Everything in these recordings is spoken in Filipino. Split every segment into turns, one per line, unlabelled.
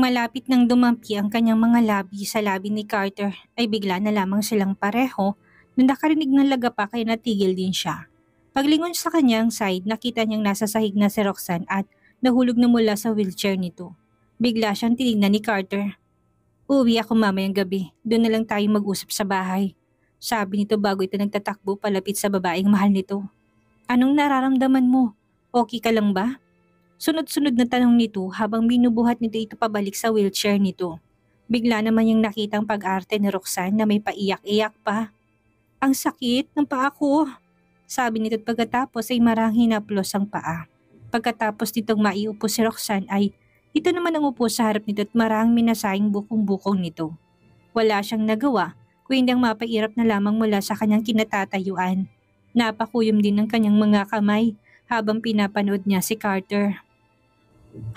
malapit nang dumampi ang kanyang mga labi sa labi ni Carter ay bigla na lamang silang pareho nang nakarinig ng lagapa kaya natigil din siya. Paglingon sa kanyang side, nakita niyang nasa sahig na si Roxanne at nahulog na mula sa wheelchair nito. Bigla siyang tinignan ni Carter. "Uuwi ako mamayang gabi, doon na lang tayo mag-usap sa bahay." Sabi nito bago ito nagtatakbo palapit sa babaeng mahal nito. "Anong nararamdaman mo? Okay ka lang ba?" Sunod-sunod na tanong nito habang binubuhat nito ito pabalik sa wheelchair nito. Bigla naman yung nakitang pag-arte ni Roxanne na may paiyak-iyak pa. "Ang sakit ng paa ko," sabi nito at pagkatapos ay marang hinaplos ang paa. Pagkatapos nitong maiupo si Roxanne ay ito naman ang upo sa harap nito at marang minasahing bukong-bukong nito. Wala siyang nagawa kundi ang mapairap na lamang mula sa kanyang kinatatayuan. Napakuyom din ng kanyang mga kamay habang pinapanood niya si Carter.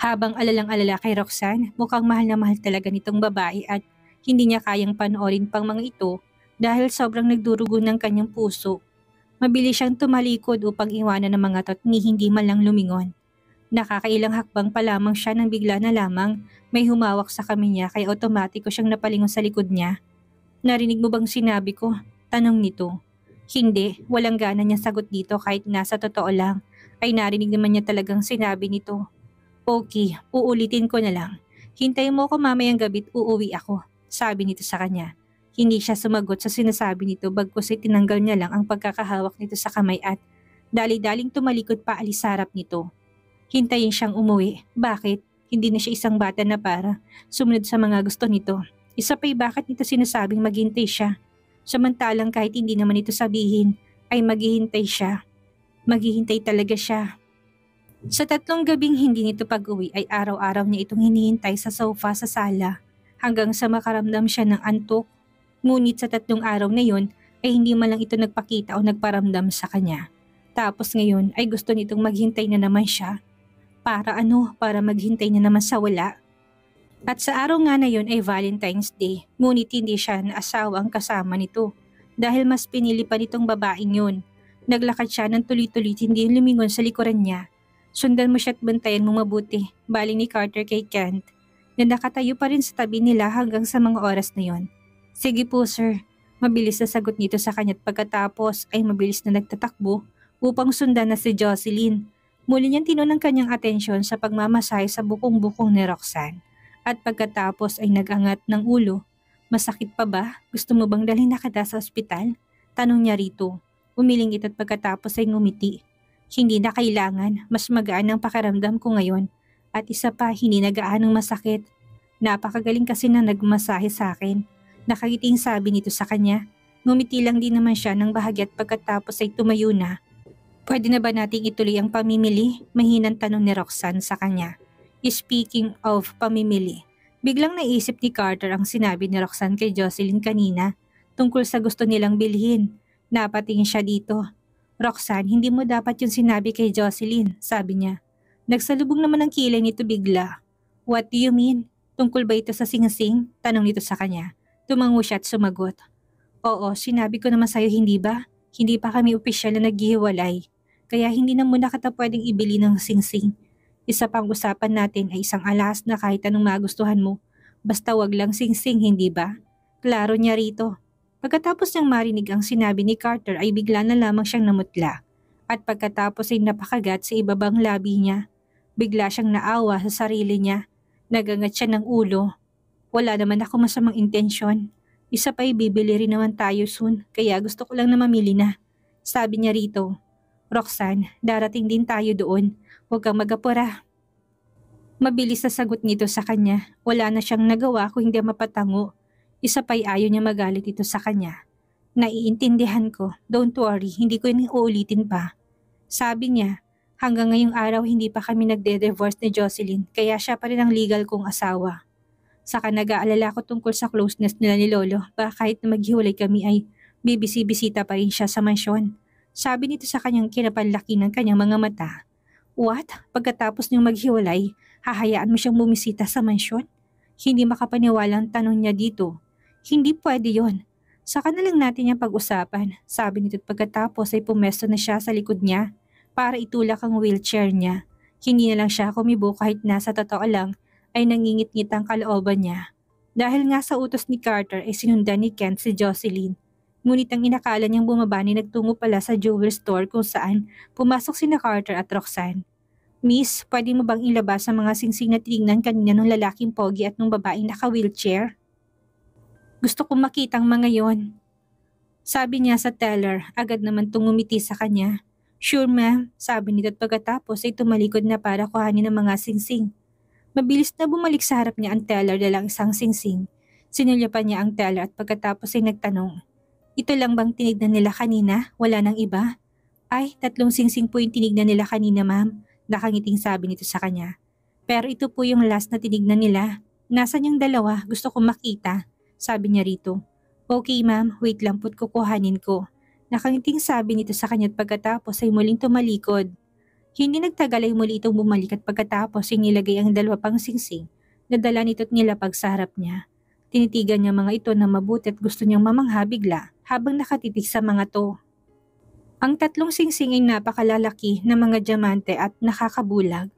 Habang alalang-alala kay Roxanne, mukhang mahal na mahal talaga nitong babae at hindi niya kayang panoorin pang mga ito dahil sobrang nagdurugo ng kanyang puso. Mabilis siyang tumalikod upang iwanan ng mga tot ni hindi man lang lumingon. Nakakailang hakbang pa lamang siya nang bigla na lamang may humawak sa kami niya kaya otomatiko siyang napalingon sa likod niya. "Narinig mo bang sinabi ko?" Tanong nito. Hindi, walang gana niyang sagot dito kahit nasa totoo lang ay narinig naman niya talagang sinabi nito. "Okay, uulitin ko na lang. Hintayin mo ako mamayang gabi't uuwi ako," sabi nito sa kanya. Hindi siya sumagot sa sinasabi nito bagkus ay tinanggal niya lang ang pagkakahawak nito sa kamay at dali-daling tumalikod pa alis sa harap nito. Hintayin siyang umuwi. Bakit? Hindi na siya isang bata na para sumunod sa mga gusto nito. Isa pa'y bakit nito sinasabing maghintay siya. Samantalang kahit hindi naman ito sabihin ay maghihintay siya. Maghihintay talaga siya. Sa 3 gabing hindi nito pag-uwi ay araw-araw niya itong hinihintay sa sofa sa sala hanggang sa makaramdam siya ng antok. Ngunit sa 3 araw na yon ay hindi man lang ito nagpakita o nagparamdam sa kanya. Tapos ngayon ay gusto nitong maghintay na naman siya. Para ano? Para maghintay na naman sa wala. At sa araw nga na yon ay Valentine's Day, ngunit hindi siya naasawa ang kasama nito dahil mas pinili pa nitong babaeng yun. Naglakad siya ng tuloy-tuloy hindi lumingon sa likuran niya. "Sundan mo siya at bantayan mo mabuti," baling ni Carter kay Kent na nakatayo pa rin sa tabi nila hanggang sa mga oras na yon. "Sige po sir," mabilis na sagot nito sa kanya at pagkatapos ay mabilis na nagtatakbo upang sundan na si Jocelyn. Muli niyang tinun ang kanyang atensyon sa pagmamasahe sa bukong-bukong ni Roxanne. At pagkatapos ay nag-angat ng ulo. "Masakit pa ba? Gusto mo bang dalhin na kita sa ospital?" Tanong niya rito. Umiling ito at pagkatapos ay ngumiti. "Hindi na kailangan, mas magaan ang pakiramdam ko ngayon. At isa pa, hindi na gaanong masakit. Napakagaling kasi na nagmasahe sa akin." Nakagiting sabi nito sa kanya. Ngumiti lang din naman siya ng bahagya at pagkatapos ay tumayo na. "Pwede na ba nating ituloy ang pamimili?" Mahinang tanong ni Roxanne sa kanya. Speaking of pamimili, biglang naisip ni Carter ang sinabi ni Roxanne kay Jocelyn kanina tungkol sa gusto nilang bilhin. Napatingin siya dito. "Roxanne, hindi mo dapat yung sinabi kay Jocelyn," sabi niya. Nagsalubong naman ang kilay nito bigla. "What do you mean? Tungkol ba ito sa sing-sing?" Tanong nito sa kanya. Tumango siya at sumagot. "Oo, sinabi ko naman sa'yo hindi ba? Hindi pa kami opisyal na naghihiwalay. Kaya hindi na muna kita pwedeng ibili ng sing-sing. Isa pang usapan natin ay isang alahas na kahit anong magustuhan mo. Basta wag lang sing-sing, hindi ba?" Klaro niya rito. Pagkatapos niyang marinig ang sinabi ni Carter ay bigla na lamang siyang namutla. At pagkatapos ay napakagat sa ibabang labi niya. Bigla siyang naawa sa sarili niya. Nagangat siya ng ulo. "Wala naman ako masamang intensyon. Isa pa bibili rin naman tayo soon kaya gusto ko lang na mamili na." Sabi niya rito. "Roxanne, darating din tayo doon. Huwag kang mag-apura." Mabilis na sagot nito sa kanya. Wala na siyang nagawa kung hindi mapatango. Isa pa'y ayaw niya magalit ito sa kanya. "Naiintindihan ko. Don't worry, hindi ko yun uulitin pa." Sabi niya. Hanggang ngayong araw hindi pa kami nagde-divorce ni Jocelyn kaya siya pa rin ang legal kong asawa. Saka nag-aalala ko tungkol sa closeness nila ni Lolo. Baka kahit na maghiwalay kami ay bibisi-bisita pa rin siya sa mansyon. Sabi nito sa kanyang kinapanlaki ng kanyang mga mata. "What? Pagkatapos niyong maghiwalay, hahayaan mo siyang bumisita sa mansyon?" Hindi makapaniwalang tanong niya dito. "Hindi pwede yon. Saka na lang natin yung pag-usapan." Sabi nito at pagkatapos ay pumesto na siya sa likod niya para itulak ang wheelchair niya. Hindi na lang siya kumibo kahit nasa totoo lang ay nangingit-ngit ang kalooban niya. Dahil nga sa utos ni Carter ay sinundan ni Kent si Jocelyn. Ngunit ang inakala niyang bumaba ni nagtungo pala sa jewelry store kung saan pumasok sina Carter at Roxanne. Miss, pwede mo bang ilabas ang mga singsing na tinignan kanina ng lalaking pogi at ng babaeng naka-wheelchair? Gusto kong makita ang mga yon. Sabi niya sa teller, agad naman tungumiti sa kanya. Sure ma'am, sabi nito at pagkatapos ay tumalikod na para kuhanin ang mga singsing. Mabilis na bumalik sa harap niya ang teller dalang isang singsing. Sinulya pa niya ang teller at pagkatapos ay nagtanong, ito lang bang tinignan nila kanina? Wala nang iba? Ay, 3 singsing po yung tinignan nila kanina ma'am. Nakangiting sabi nito sa kanya. Pero ito po yung last na tinignan nila. Nasaan yung dalawa? Gusto kong makita. Sabi niya rito. Okay ma'am, wait lang po't kukuhanin ko. Nakangiting sabi nito sa kanya at pagkatapos ay muling tumalikod. Hindi nagtagal ay muli itong bumalik at pagkatapos ay nilagay ang 2 pang singsing na dala nito't nilapag sa harap niya. Tinitigan niya mga ito na mabuti at gusto niyang mamangha bigla habang nakatitig sa mga to. Ang 3 singsing ay napakalalaki na mga diamante at nakakabulag.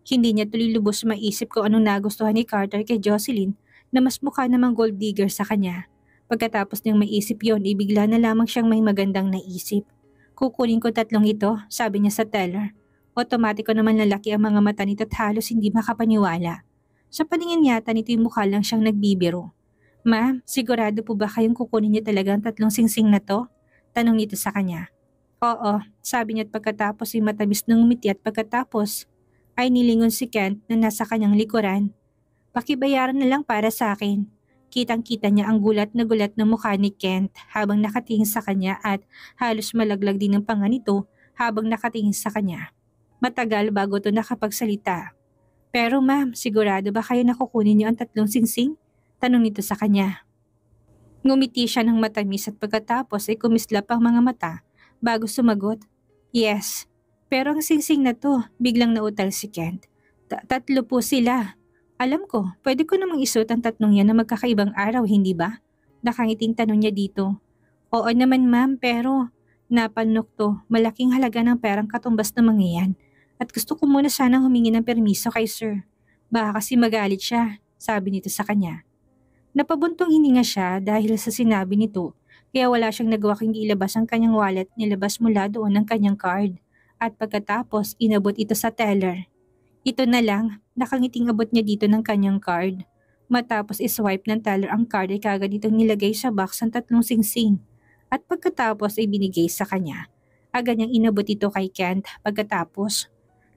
Hindi niya tuloy lubos maisip kung anong nagustuhan ni Carter kay Jocelyn na mas mukha namang gold digger sa kanya. Pagkatapos niyang maisip yon, ibigla na lamang siyang may magandang naisip. Kukunin ko 3 ito, sabi niya sa teller. Otomatiko naman lalaki ang mga mata nito at halos hindi makapaniwala. Sa paningin yata nito yung mukha lang siyang nagbibiro. Ma'am, sigurado po ba kayong kukunin niyo talaga ang 3 singsing na to? Tanong nito sa kanya. Oo, sabi niya at pagkatapos ay matamis ng ngumiti at pagkatapos ay nilingon si Kent na nasa kanyang likuran. Pakibayaran na lang para sa akin. Kitang-kita niya ang gulat na mukha ni Kent habang nakatingin sa kanya at halos malaglag din ang panga nito habang nakatingin sa kanya. Matagal bago ito nakapagsalita. Pero ma'am, sigurado ba kayo nakukunin niyo ang 3 singsing? Tanong nito sa kanya. Ngumiti siya ng matamis at pagkatapos ay kumislap ang mga mata bago sumagot. Yes, pero ang singsing na to, biglang nautal si Kent. 3 po sila. Alam ko, pwede ko namang isuot ang 3 yan na magkakaibang araw, hindi ba? Nakangiting tanong niya dito. Oo naman ma'am, pero napanok to, malaking halaga ng perang katumbas na mga yan. At gusto ko muna sanang humingi ng permiso kay sir. Baka kasi magalit siya, sabi nito sa kanya. Napabuntong hininga siya dahil sa sinabi nito, kaya wala siyang nagawa kundi ilabas ang kanyang wallet, nilabas mula doon ang kanyang card. At pagkatapos, inabot ito sa teller. Ito na lang, nakangiting abot niya dito ng kanyang card. Matapos iswipe ng teller ang card ay kagad itong nilagay sa box ang 3 singsing. At pagkatapos ay binigay sa kanya. Agad niyang inabot ito kay Kent pagkatapos.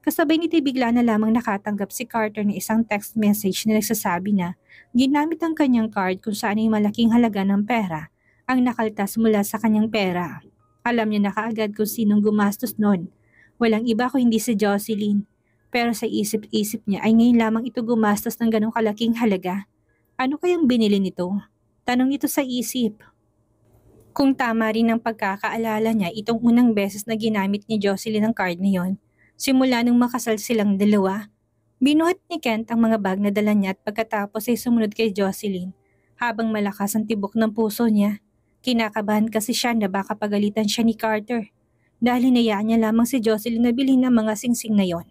Kasabay nito bigla na lamang nakatanggap si Carter ng isang text message na nagsasabi na ginamit ang kanyang card kung saan ay malaking halaga ng pera ang nakaltas mula sa kanyang pera. Alam niya na kaagad kung sinong gumastos nun. Walang iba kung hindi si Jocelyn. Pero sa isip-isip niya ay ngayon lamang ito gumastos ng ganong kalaking halaga. Ano kayang binili nito? Tanong ito sa isip. Kung tama rin ang pagkakaalala niya itong unang beses na ginamit ni Jocelyn ang card na yon, simula nung makasal silang dalawa, binuhat ni Kent ang mga bag na dala niya at pagkatapos ay sumunod kay Jocelyn. Habang malakas ang tibok ng puso niya, kinakabahan kasi siya na baka pagalitan siya ni Carter dahil hinayaan niya lamang si Jocelyn na bilhin ang mga singsing na yon.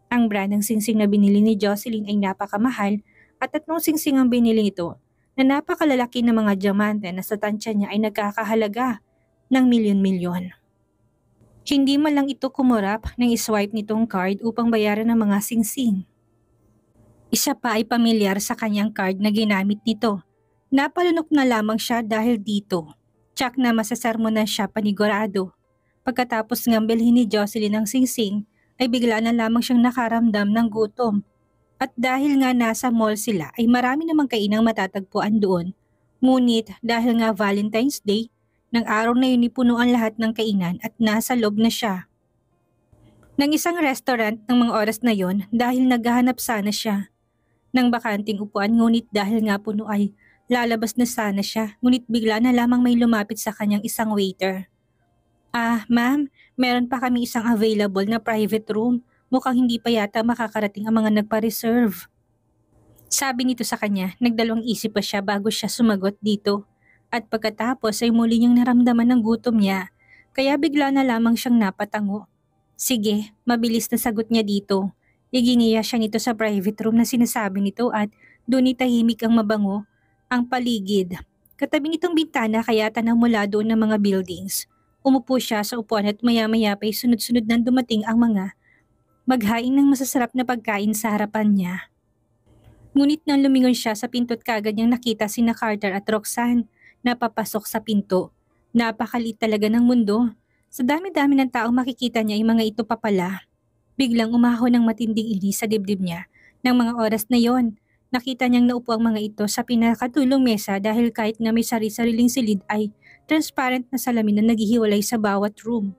Ang brand ng singsing na binili ni Jocelyn ay napakamahal at 3 singsing ang binili nito na napakalalaki ng mga diamante na sa tansya niya ay nagkakahalaga ng milyon-milyon. Hindi man lang ito kumurap nang iswipe nitong card upang bayaran ang mga singsing. Isa pa ay pamilyar sa kanyang card na ginamit nito. Napalunok na lamang siya dahil dito. Tsak na masasermonan siya panigurado. Pagkatapos ng bilhin ni Jocelyn ang singsing, ay bigla na lamang siyang nakaramdam ng gutom. At dahil nga nasa mall sila ay marami namang kainang matatagpuan doon. Ngunit dahil nga Valentine's Day, ng araw na yun puno ang lahat ng kainan at nasa loob na siya ng isang restaurant ng mga oras na yon dahil naghahanap sana siya ng bakanting upuan ngunit dahil nga puno ay lalabas na sana siya ngunit bigla na lamang may lumapit sa kanyang isang waiter. Ma'am, meron pa kami isang available na private room. Mukhang hindi pa yata makakarating ang mga nagpa-reserve. Sabi nito sa kanya, nagdalawang isip pa siya bago siya sumagot dito. At pagkatapos ay muli niyang naramdaman ng gutom niya, kaya bigla na lamang siyang napatango. Sige, mabilis na sagot niya dito. Iginiya siya nito sa private room na sinasabi nito at doon tahimik ang mabango ang paligid. Katabi nitong bintana kaya tanaw mula doon ng mga buildings. Umupo siya sa upuan at maya-maya pa'y sunod-sunod nang dumating ang mga maghain ng masasarap na pagkain sa harapan niya. Ngunit nang lumingon siya sa pinto't kagad niyang nakita sina Carter at Roxanne na papasok sa pinto. Napakaliit talaga ng mundo. Sa dami-dami ng taong makikita niya ay mga ito pa pala. Biglang umahon ng matinding inis sa dibdib niya. Nang mga oras na yon, nakita niyang naupo ang mga ito sa pinakatulong mesa dahil kahit na may sari-sariling silid ay transparent na salamin na naghihiwalay sa bawat room.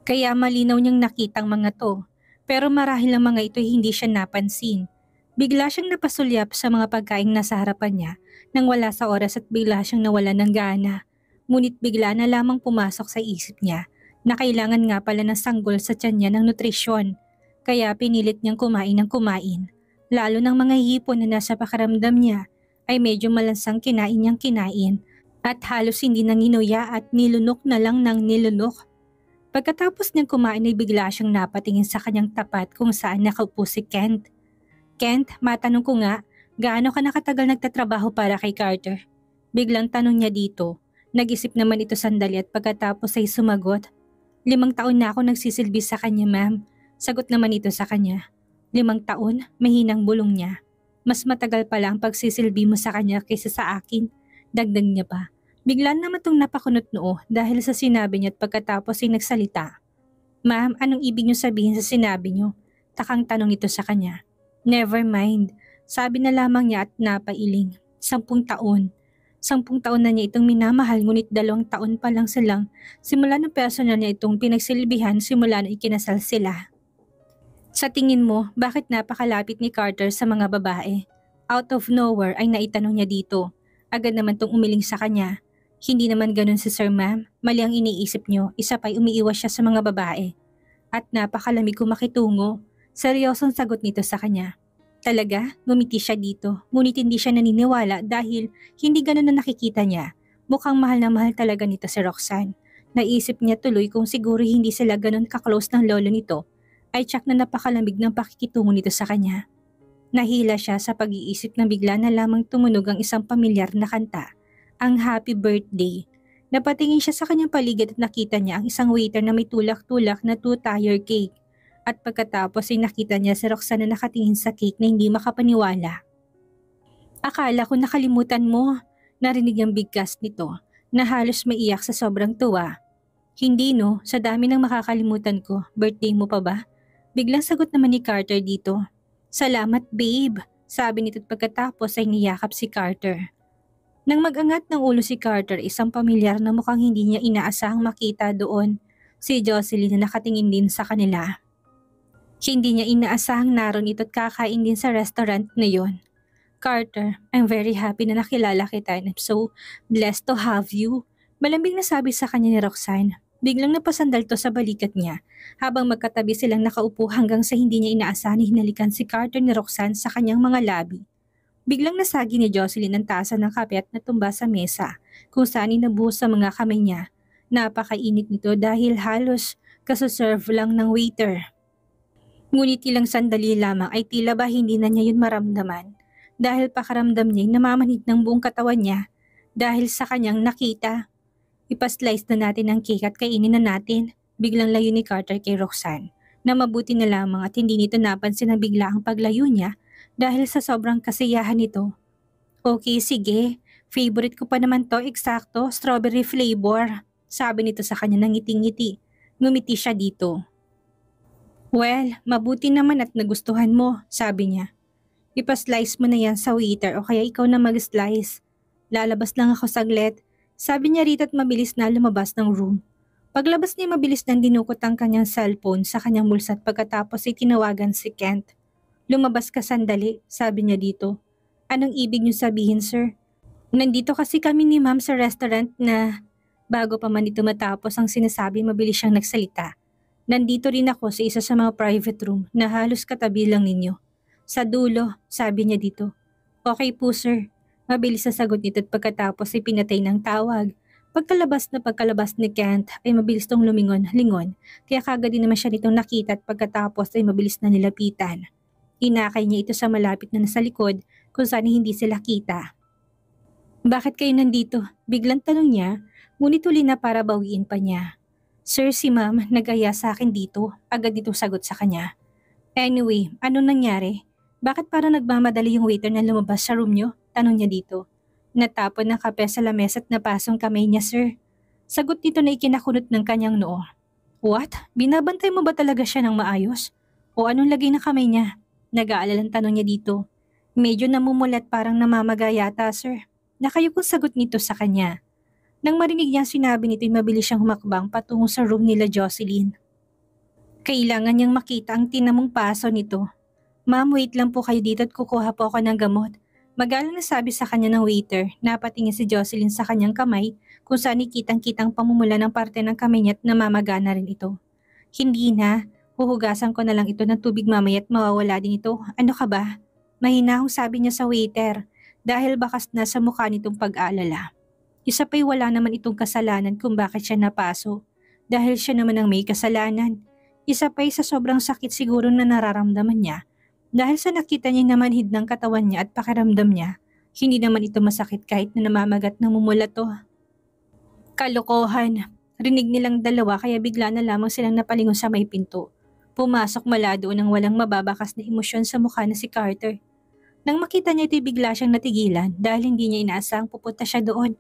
Kaya malinaw niyang nakita ang mga to. Pero marahil ang mga ito hindi siya napansin. Bigla siyang napasulyap sa mga pagkaing nasa harapan niya nang wala sa oras at bigla siyang nawala ng gana. Ngunit bigla na lamang pumasok sa isip niya na kailangan nga pala ng sanggol sa tiyan niya ng nutrisyon. Kaya pinilit niyang kumain ng kumain. Lalo ng mga hipon na nasa pakaramdam niya ay medyo malansang kinain niyang kinain at halos hindi nanginuya at nilunok na lang ng nilunok. Pagkatapos niyang kumain ay bigla siyang napatingin sa kanyang tapat kung saan nakaupo si Kent. Kent, matanong ko nga, gaano ka nakatagal nagtatrabaho para kay Carter? Biglang tanong niya dito. Nag-isip naman ito sandali at pagkatapos ay sumagot. 5 taon na ako nagsisilbi sa kanya, ma'am. Sagot naman ito sa kanya. 5 taon? Mahinang bulong niya. Mas matagal pala ang pagsisilbi mo sa kanya kaysa sa akin. Dagdag niya pa. Bigla naman itong napakunot noo dahil sa sinabi niya at pagkatapos ay nagsalita. Ma'am, anong ibig niyo sabihin sa sinabi niyo? Takang tanong ito sa kanya. Never mind. Sabi na lamang niya at napailing. 10 taon. 10 taon na niya itong minamahal ngunit 2 taon pa lang silang simula ng personal niya itong pinagsilbihan simula na ikinasal sila. Sa tingin mo, bakit napakalapit ni Carter sa mga babae? Out of nowhere ay naitanong niya dito. Agad naman itong umiling sa kanya. Hindi naman ganun si Sir Ma'am. Mali ang iniisip niyo, isa pa'y umiiwas siya sa mga babae. At napakalamig kong makitungo. Seryosong sagot nito sa kanya. Talaga, ngumiti siya dito. Ngunit hindi siya naniniwala dahil hindi ganun na nakikita niya. Mukhang mahal na mahal talaga nito si Roxanne. Naisip niya tuloy kung siguro hindi sila ganun ka-close ng lolo nito, ay tsak na napakalamig ng pakikitungo nito sa kanya. Nahila siya sa pag-iisip na bigla na lamang tumunog ang isang pamilyar na kanta, ang Happy Birthday. Napatingin siya sa kanyang paligid at nakita niya ang isang waiter na may tulak-tulak na 2-tier cake. At pagkatapos ay nakita niya si Roxanne na nakatingin sa cake na hindi makapaniwala. Akala ko nakalimutan mo, narinig ang bigkas nito na halos maiyak sa sobrang tuwa. Hindi no, sa dami ng makakalimutan ko, birthday mo pa ba? Biglang sagot naman ni Carter dito. Salamat babe, sabi nito at pagkatapos ay niyakap si Carter. Nang mag-angat ng ulo si Carter, isang pamilyar na mukhang hindi niya inaasahang makita doon, si Jocelyn na nakatingin din sa kanila. Hindi niya inaasahang naroon ito at kakain din sa restaurant na yon. Carter, I'm very happy na nakilala kita and I'm so blessed to have you. Malambing na sabi sa kanya ni Roxanne. Biglang napasandal to sa balikat niya habang magkatabi silang nakaupo hanggang sa hindi niya inaasahan hinalikan si Carter ni Roxanne sa kanyang mga labi. Biglang nasagi ni Jocelyn ang tasa ng kape at natumba sa mesa kung saan inabuhos sa mga kamay niya. Napakainit nito dahil halos kasaserve lang ng waiter. Ngunit ilang sandali lamang ay tila ba hindi na niya yun maramdaman dahil pakaramdam niya ay namamanhid ng buong katawan niya dahil sa kanyang nakita. Ipaslice na natin ang cake at kainin na natin. Biglang layo ni Carter kay Roxanne na mabuti na lamang at hindi nito napansin na bigla ang paglayo niya dahil sa sobrang kasiyahan nito. Okay, sige. Favorite ko pa naman to, eksakto, strawberry flavor. Sabi nito sa kanya ng ngiti-ngiti. Ngumiti siya dito. Well, mabuti naman at nagustuhan mo, sabi niya. Ipaslice mo na yan sa waiter o kaya ikaw na mag-slice. Lalabas lang ako saglit. Sabi niya rito at mabilis na lumabas ng room. Paglabas niya mabilis nang dinukot ang kanyang cellphone sa kanyang bulsa at pagkatapos ay tinawagan si Kent. Lumabas ka sandali, sabi niya dito. Anong ibig niyo sabihin, sir? Nandito kasi kami ni ma'am sa restaurant na bago pa man ito matapos ang sinasabi mabilis siyang nagsalita. Nandito rin ako sa isa sa mga private room na halos katabi lang ninyo. Sa dulo, sabi niya dito. Okay po sir. Mabilis na sagot nito at pagkatapos ay pinatay ng tawag. Pagkalabas ni Kent ay mabilis tong lumingon-lingon kaya kagad din naman siya nitong nakita at pagkatapos ay mabilis na nilapitan. Inakay niya ito sa malapit na nasa likod kung saan hindi sila kita. Bakit kayo nandito? Biglang tanong niya, ngunit huli na para bawiin pa niya. Sir, si ma'am, nag-aya sa akin dito. Agad nitong sagot sa kanya. Anyway, anong nangyari? Bakit parang nagmamadali yung waiter na lumabas sa room niyo? Tanong niya dito. Natapon ng kape sa lamesa at napasong kamay niya, sir. Sagot nito na ikinakunot ng kanyang noo. What? Binabantay mo ba talaga siya ng maayos? O anong lagay ng kamay niya? Nag-aalalang tanong niya dito. Medyo namumulat parang namamaga yata, sir. Nakayukong sagot nito sa kanya. Nang marinig niya sinabi nito ay mabilis siyang humakbang patungo sa room nila Jocelyn. Kailangan niyang makita ang tinamong paso nito. Ma'am, wait lang po kayo dito at kukuha po ako ng gamot. Magalang na sabi sa kanya ng waiter, napatingin si Jocelyn sa kanyang kamay kung saan ikitang-kitang pamumula ng parte ng kamay niya at namamaga na rin ito. Hindi na, huhugasan ko na lang ito ng tubig mamaya at mawawala din ito. Ano ka ba? Mahinahong sabi niya sa waiter dahil bakas na sa mukha nitong pag-aalala. Isa pa'y wala naman itong kasalanan kung bakit siya napaso dahil siya naman ang may kasalanan. Isa pa'y sa sobrang sakit siguro na nararamdaman niya dahil sa nakita niya namanhid ng katawan niya at pakiramdam niya, hindi naman ito masakit kahit na namamagat ng mumula to. Kalokohan. Rinig nilang dalawa kaya bigla na lamang silang napalingon sa may pinto. Pumasok mula doon ng walang mababakas na emosyon sa mukha na si Carter. Nang makita niya ito'y bigla siyang natigilan dahil hindi niya inaasahang pupunta siya doon.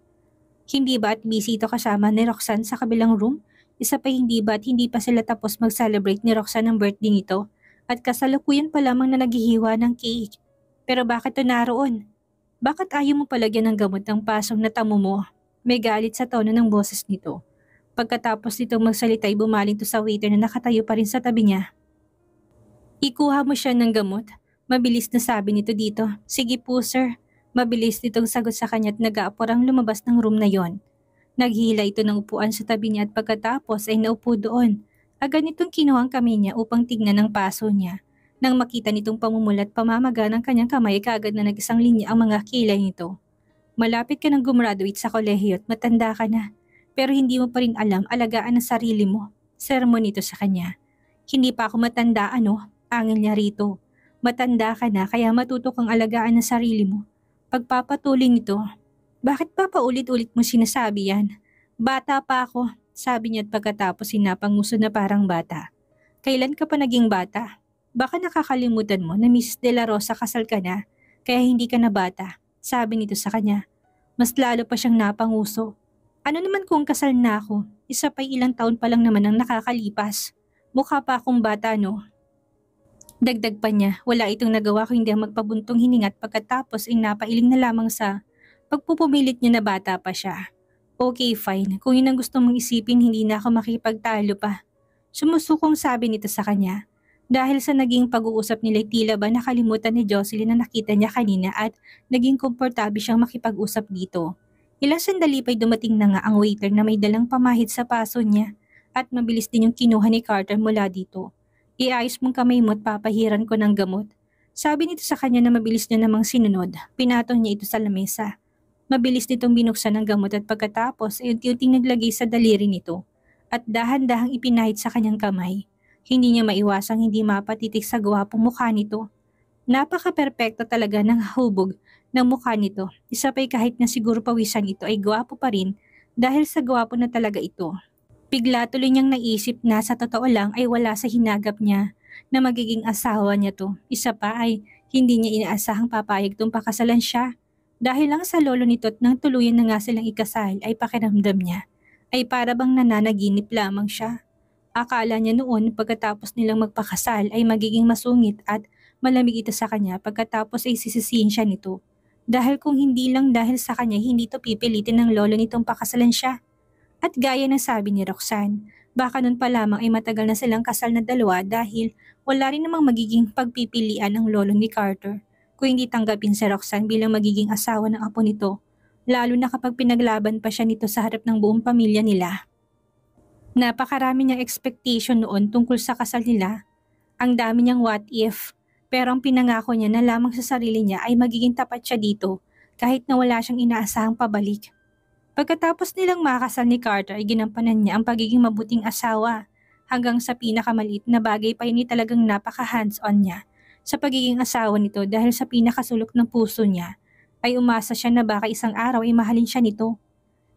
Hindi ba at busy ito kasama ni Roxanne sa kabilang room? Isa pa hindi ba at hindi pa sila tapos mag-celebrate ni Roxanne ang birthday nito? At kasalukuyan pa lamang na naghihiwa ng cake. Pero bakit ito naroon? Bakit ayaw mo palagyan ng gamot ng pasong natamo mo? May galit sa tono ng boses nito. Pagkatapos nitong magsalita ay bumaling to sa waiter na nakatayo pa rin sa tabi niya. Ikuha mo siya ng gamot. Mabilis na sabi nito dito. Sige po sir. Mabilis nitong sagot sa kanya at nag-aaporang lumabas ng room na yon. Naghila ito ng upuan sa tabi niya at pagkatapos ay naupo doon. Agad nitong kinuha ang kamay niya upang tignan ang paso niya. Nang makita nitong pamumulat pamamaga ng kanyang kamay kaagad na nag-isang linya ang mga kilay nito. Malapit ka nang gumraduate sa kolehiyo at matanda ka na. Pero hindi mo pa rin alam alagaan ang sarili mo. Sermon nito sa kanya. Hindi pa ako matanda ano? Angil niya rito. Matanda ka na kaya matuto kang alagaan ang sarili mo. Pagpapatuloy nito, bakit pa paulit-ulit mo sinasabi yan? Bata pa ako, sabi niya at pagkatapos sinapanguso na parang bata. Kailan ka pa naging bata? Baka nakakalimutan mo na Mrs. De La Rosa kasal ka na, kaya hindi ka na bata, sabi nito sa kanya. Mas lalo pa siyang napanguso. Ano naman kung kasal na ako? Isa pa'y ilang taon pa lang naman ang nakakalipas. Mukha pa akong bata no? Dagdag pa niya, wala itong nagawa kundi ang magpabuntong hininga at pagkatapos ay napailing na lamang sa pagpupumilit niya na bata pa siya. Okay fine, kung yun ang gusto mong isipin hindi na ako makipagtalo pa. Sumusukong sabi nito sa kanya. Dahil sa naging pag-uusap nila tila ba nakalimutan ni Jocelyn na nakita niya kanina at naging komportable siyang makipag-usap dito. Ilang sandali pa'y dumating na nga ang waiter na may dalang pamahid sa paso niya at mabilis din yung kinuha ni Carter mula dito. Iayos mong kamay mo at papahiran ko ng gamot. Sabi nito sa kanya na mabilis niya namang sinunod. Pinatong niya ito sa lamesa. Mabilis nitong binuksan ng gamot at pagkatapos ay unti-unting naglagay sa daliri nito. At dahan-dahang ipinahid sa kanyang kamay. Hindi niya maiwasang hindi mapatitik sa gwapong mukha nito. Napaka-perpekto talaga ng hubog ng mukha nito. Isa pa'y kahit na siguro pawisan ito ay gwapo pa rin dahil sa gwapo na talaga ito. Bigla tuloy niyang naisip na sa totoo lang ay wala sa hinagap niya na magiging asawa niya to. Isa pa ay hindi niya inaasahang papayag tong pakasalan siya. Dahil lang sa lolo nito at nang tuluyan na nga silang ikasal ay pakiramdam niya ay para bang nananaginip lamang siya. Akala niya noon pagkatapos nilang magpakasal ay magiging masungit at malamig ito sa kanya pagkatapos ay sisisihin siya nito. Dahil kung hindi lang dahil sa kanya hindi to pipilitin ng lolo nitong pakasalan siya. At gaya ng sabi ni Roxanne, baka nun pa lamang ay matagal na silang kasal na dalawa dahil wala rin namang magiging pagpipilian ng lolo ni Carter kung hindi tanggapin si Roxanne bilang magiging asawa ng apo nito, lalo na kapag pinaglaban pa siya nito sa harap ng buong pamilya nila. Napakarami niyang expectation noon tungkol sa kasal nila. Ang dami niyang what if, pero ang pinangako niya na lamang sa sarili niya ay magiging tapat siya dito kahit na wala siyang inaasahang pabalik. Pagkatapos nilang makasal ni Carter ay ginampanan niya ang pagiging mabuting asawa. Hanggang sa pinakamaliit na bagay pa yun ay talagang napaka-hands-on niya sa pagiging asawa nito dahil sa pinakasulok ng puso niya ay umasa siya na baka isang araw ay mahalin siya nito.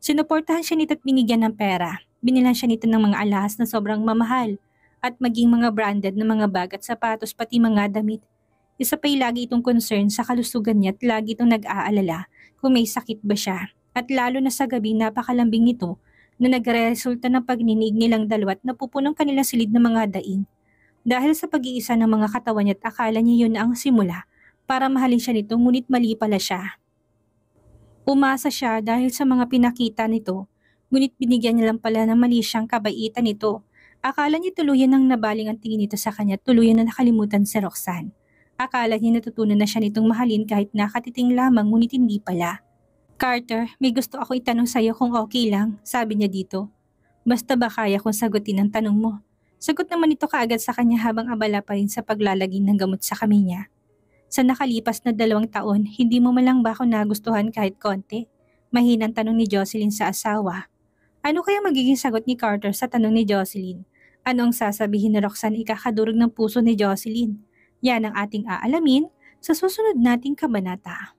Sinuportahan siya nito at binigyan ng pera. Binilhan siya nito ng mga alahas na sobrang mamahal at maging mga branded na mga bag at sapatos pati mga damit. Isa pa'y lagi itong concern sa kalusugan niya at lagi itong nag-aalala kung may sakit ba siya. At lalo na sa gabi napakalambing nito na nagre-resulta ng pagninig nilang dalawa at napupunong kanilang silid ng mga daing. Dahil sa pag-iisa ng mga katawan niya at akala niya yun na ang simula para mahalin siya nito ngunit mali pala siya. Umasa siya dahil sa mga pinakita nito, ngunit binigyan niya lang pala ng mali siyang kabaitan nito. Akala niya tuluyan nang nabaling ang tingin nito sa kanya at tuluyan na nakalimutan si Roxanne. Akala niya natutunan na siya nitong mahalin kahit nakatiting lamang ngunit hindi pala. Carter, may gusto ako itanong sa'yo kung okay lang, sabi niya dito. Basta ba kaya kong sagutin ang tanong mo? Sagot naman ito kaagad sa kanya habang abala pa rin sa paglalagay ng gamot sa kamay niya. Sa nakalipas na 2 taon, hindi mo man lang ba ako nagustuhan kahit konti? Mahinang tanong ni Jocelyn sa asawa. Ano kaya magiging sagot ni Carter sa tanong ni Jocelyn? Ano ang sasabihin ni Roxanne ikakadurog ng puso ni Jocelyn? Yan ang ating aalamin sa susunod nating kabanata.